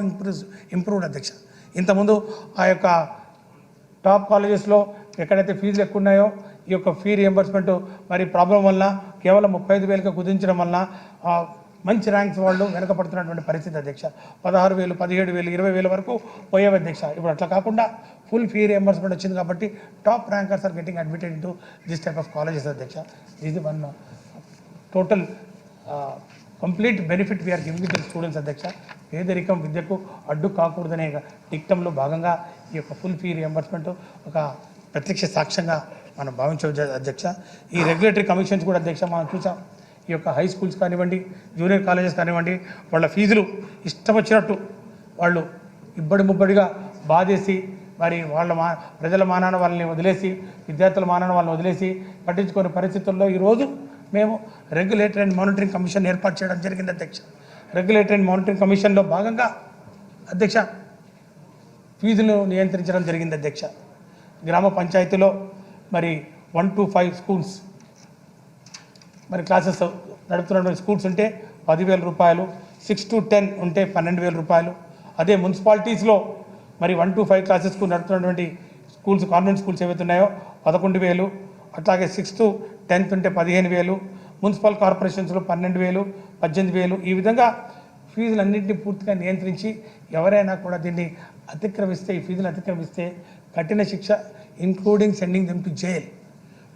[SPEAKER 1] improved అధ్యక్ష. ఇంతకుముందు ఆ యొక్క టాప్ కాలేజెస్లో ఎక్కడైతే ఫీజులు ఎక్కువ ఉన్నాయో ఈ యొక్క ఫీ రియంబర్స్మెంట్ మరి ప్రాబ్లం వల్ల కేవలం 35,000కి కుదించడం వల్ల మంచి ర్యాంక్స్ వాళ్ళు వెనకపడుతున్నటువంటి పరిస్థితి అధ్యక్ష. 16,000, 17,000, 20,000 వరకు పోయేవి అధ్యక్ష. ఇప్పుడు అట్లా కాకుండా ఫుల్ ఫీ రియంబర్స్మెంట్ వచ్చింది కాబట్టి top rankers are getting admitted into this type of colleges అధ్యక్ష. ఇది one total complete benefit we're giving to students అధ్యక్ష. పేదరికం విద్యకు అడ్డు కాకూడదనే డిక్టంలో భాగంగా ఈ యొక్క ఫుల్ ఫీ రియంబర్స్మెంట్ ఒక ప్రత్యక్ష సాక్ష్యంగా మనం భావించవచ్చు అధ్యక్ష. ఈ రెగ్యులేటరీ కమిషన్స్ కూడా అధ్యక్ష మనం చూసాం. ఈ యొక్క హై స్కూల్స్ కానివ్వండి, జూనియర్ కాలేజెస్ కానివ్వండి, వాళ్ళ ఫీజులు ఇష్టం వచ్చినట్టు వాళ్ళు ముబ్బడిగా బాధేసి మరి వాళ్ళ ప్రజల మానాన వాళ్ళని వదిలేసి, విద్యార్థుల మానాన వాళ్ళని వదిలేసి పట్టించుకునే పరిస్థితుల్లో ఈరోజు మేము రెగ్యులేటరీ అండ్ మానిటరింగ్ కమిషన్ ఏర్పాటు చేయడం జరిగింది అధ్యక్ష. రెగ్యులేటరీ అండ్ మానిటరింగ్ కమిషన్లో భాగంగా అధ్యక్ష ఫీజులు నియంత్రించడం జరిగింది అధ్యక్ష. గ్రామ పంచాయతీలో మరి 1 to 5 స్కూల్స్ మరి క్లాసెస్ నడుపుతున్నటువంటి స్కూల్స్ ఉంటే 10,000 రూపాయలు, 6 to 10 ఉంటే 12,000 రూపాయలు. అదే మున్సిపాలిటీస్లో మరి 1 to 5 క్లాసెస్కు నడుపుతున్నటువంటి స్కూల్స్, కాన్వెంట్ స్కూల్స్ ఏవైతే ఉన్నాయో 11,000, అట్లాగే 6 to 10th ఉంటే 15,000, మున్సిపల్ కార్పొరేషన్స్లో 12,000, 18,000 ఈ విధంగా ఫీజులన్నింటినీ పూర్తిగా నియంత్రించి ఎవరైనా కూడా దీన్ని అతిక్రమిస్తే, ఈ ఫీజులు అతిక్రమిస్తే కఠిన శిక్ష, including sending them to jail,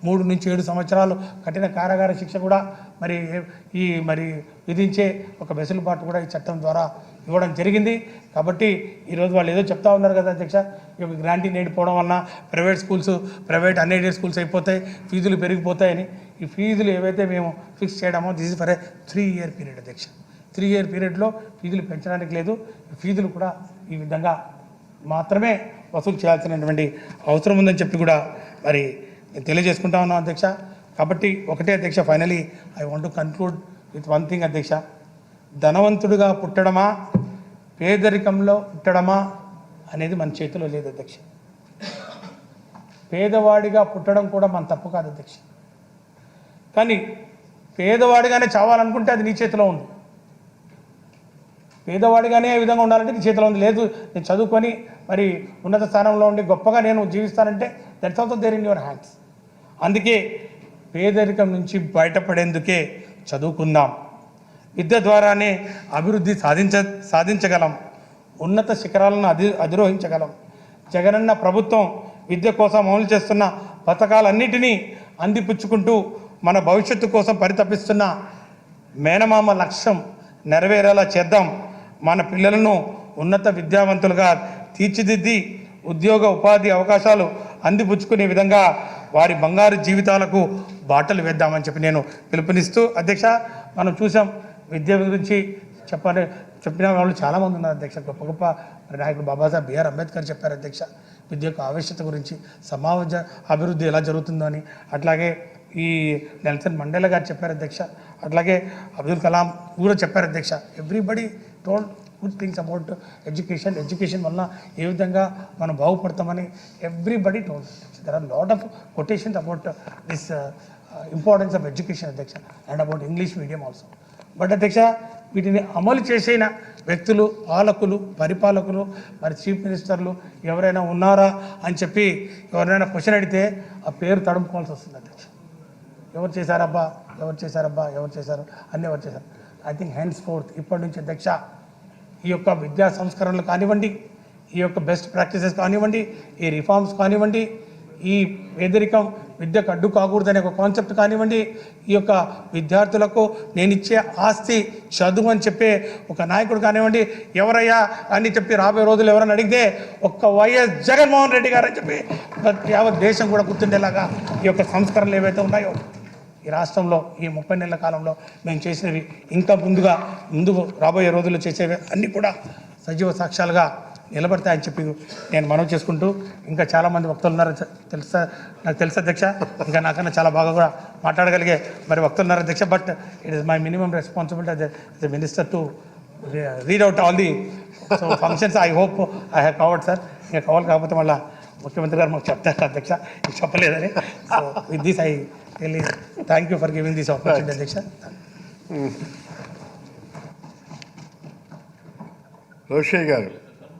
[SPEAKER 1] 3 నుంచి 7 సంవత్సరాలు కఠిన కారాగార శిక్ష కూడా మరి విధించే ఒక వెసులుబాటు కూడా ఈ చట్టం ద్వారా ఇవ్వడం జరిగింది. కాబట్టి ఈరోజు వాళ్ళు ఏదో చెప్తా ఉన్నారు కదా అధ్యక్ష, ఈ యొక్క గ్రాంటీ నేడిపోవడం వలన private schools, private unaided schools అయిపోతాయి, ఫీజులు పెరిగిపోతాయని. ఈ ఫీజులు ఏవైతే మేము ఫిక్స్ చేయడమో this is for a 3-year period అధ్యక్ష. 3-year పీరియడ్లో ఫీజులు పెంచడానికి లేదు. ఫీజులు కూడా ఈ విధంగా మాత్రమే వసూలు చేయాల్సినటువంటి అవసరం ఉందని చెప్పి కూడా మరి తెలియజేసుకుంటా ఉన్నాం అధ్యక్ష. కాబట్టి ఒకటే అధ్యక్ష, finally I want to conclude with one thing అధ్యక్ష. ధనవంతుడిగా పుట్టడమా, పేదరికంలో పుట్టడమా అనేది మన చేతిలో లేదు అధ్యక్ష. పేదవాడిగా పుట్టడం కూడా మన తప్పు కాదు అధ్యక్ష. కానీ పేదవాడిగానే చావాలనుకుంటే అది నీ చేతిలో ఉంది. పేదవాడిగానే ఏ విధంగా ఉండాలంటే నీ చేతిలో ఉంది. లేదు నేను చదువుకొని మరి ఉన్నత స్థానంలో ఉండి గొప్పగా నేను జీవిస్తానంటే that's also there in your hands. అందుకే పేదరికం నుంచి బయటపడేందుకే చదువుకుందాం. విద్య ద్వారానే అభివృద్ధి సాధించగలం, ఉన్నత శిఖరాలను అధిరోహించగలం. జగనన్న ప్రభుత్వం విద్య కోసం అమలు చేస్తున్న పథకాలన్నిటినీ అందిపుచ్చుకుంటూ మన భవిష్యత్తు కోసం పరితపిస్తున్న మేనమామ లక్ష్యం నెరవేరేలా చేద్దాం. మన పిల్లలను ఉన్నత విద్యావంతులుగా తీర్చిదిద్ది ఉద్యోగ ఉపాధి అవకాశాలు అందిపుచ్చుకునే విధంగా వారి బంగారు జీవితాలకు బాటలు వేద్దామని చెప్పి నేను పిలుపునిస్తూ అధ్యక్ష, మనం చూసాం విద్య గురించి చెప్పిన వాళ్ళు చాలామంది ఉన్నారు అధ్యక్ష. గొప్ప గొప్ప నాయకుడు బాబాసాహెబ్ బిఆర్ అంబేద్కర్ చెప్పారు అధ్యక్ష విద్య యొక్క ఆవశ్యకత గురించి, సమాజ అభివృద్ధి ఎలా జరుగుతుందో అని. అట్లాగే ఈ నెల్సన్ మండేలా గారు చెప్పారు అధ్యక్ష. అట్లాగే అబ్దుల్ కలాం కూడా చెప్పారు అధ్యక్ష. Everybody told good things about education వల్ల ఏ విధంగా మనం బాగుపడతామని everybody told. There are lot of quotations about this importance of education అధ్యక్ష, and about English medium also. But అధ్యక్ష, వీటిని అమలు చేసిన వ్యక్తులు, పాలకులు, పరిపాలకులు, మరి చీఫ్ మినిస్టర్లు ఎవరైనా ఉన్నారా అని చెప్పి ఎవరైనా క్వశ్చన్ అడిగితే ఆ పేరు తడుముకోవాల్సి వస్తుంది అధ్యక్ష. ఎవరు చేశారబ్బా, ఎవరు చేశారు అన్నీ ఎవరు చేశారు. ఐ థింక్ హ్యాండ్స్ ఫోర్త్ ఇప్పటి నుంచి అధ్యక్ష ఈ యొక్క విద్యా సంస్కరణలు కానివ్వండి, ఈ యొక్క బెస్ట్ ప్రాక్టీసెస్ కానివ్వండి, ఈ రిఫార్మ్స్ కానివ్వండి, ఈ పేదరికం విద్యకు అడ్డు కాకూడదనే ఒక కాన్సెప్ట్ కానివ్వండి, ఈ యొక్క విద్యార్థులకు నేను ఇచ్చే ఆస్తి చదువు అని చెప్పే ఒక నాయకుడు కానివ్వండి, ఎవరయ్యా అని చెప్పి రాబోయే రోజులు ఎవరైనా అడిగితే ఒక్క వైఎస్ జగన్మోహన్ రెడ్డి గారు అని చెప్పి యావత్ దేశం కూడా గుర్తుండేలాగా ఈ యొక్క సంస్కరణలు ఏవైతే ఉన్నాయో ఈ రాష్ట్రంలో ఈ 30 నెలల కాలంలో మేము చేసినవి ఇంకా ముందు రాబోయే రోజుల్లో చేసేవి అన్నీ కూడా సజీవ సాక్ష్యాలుగా నిలబడతాయని చెప్పి నేను మనవి చేసుకుంటూ, ఇంకా చాలామంది వక్తలు ఉన్నారు నాకు తెలుసు అధ్యక్ష, ఇంకా నాకన్నా చాలా బాగా కూడా మాట్లాడగలిగే మరి వక్తలు ఉన్నారు అధ్యక్ష. But it is my minimum responsibility as a minister to read out all the functions. I hope I have covered sir. ఇంకా కవర్ కాకపోతే మళ్ళీ ముఖ్యమంత్రి గారు మాకు చెప్తారు అధ్యక్ష, చెప్పలేదని. So with this I really thank you for giving this opportunity అధ్యక్ష.
[SPEAKER 2] రోషయ్య గారు.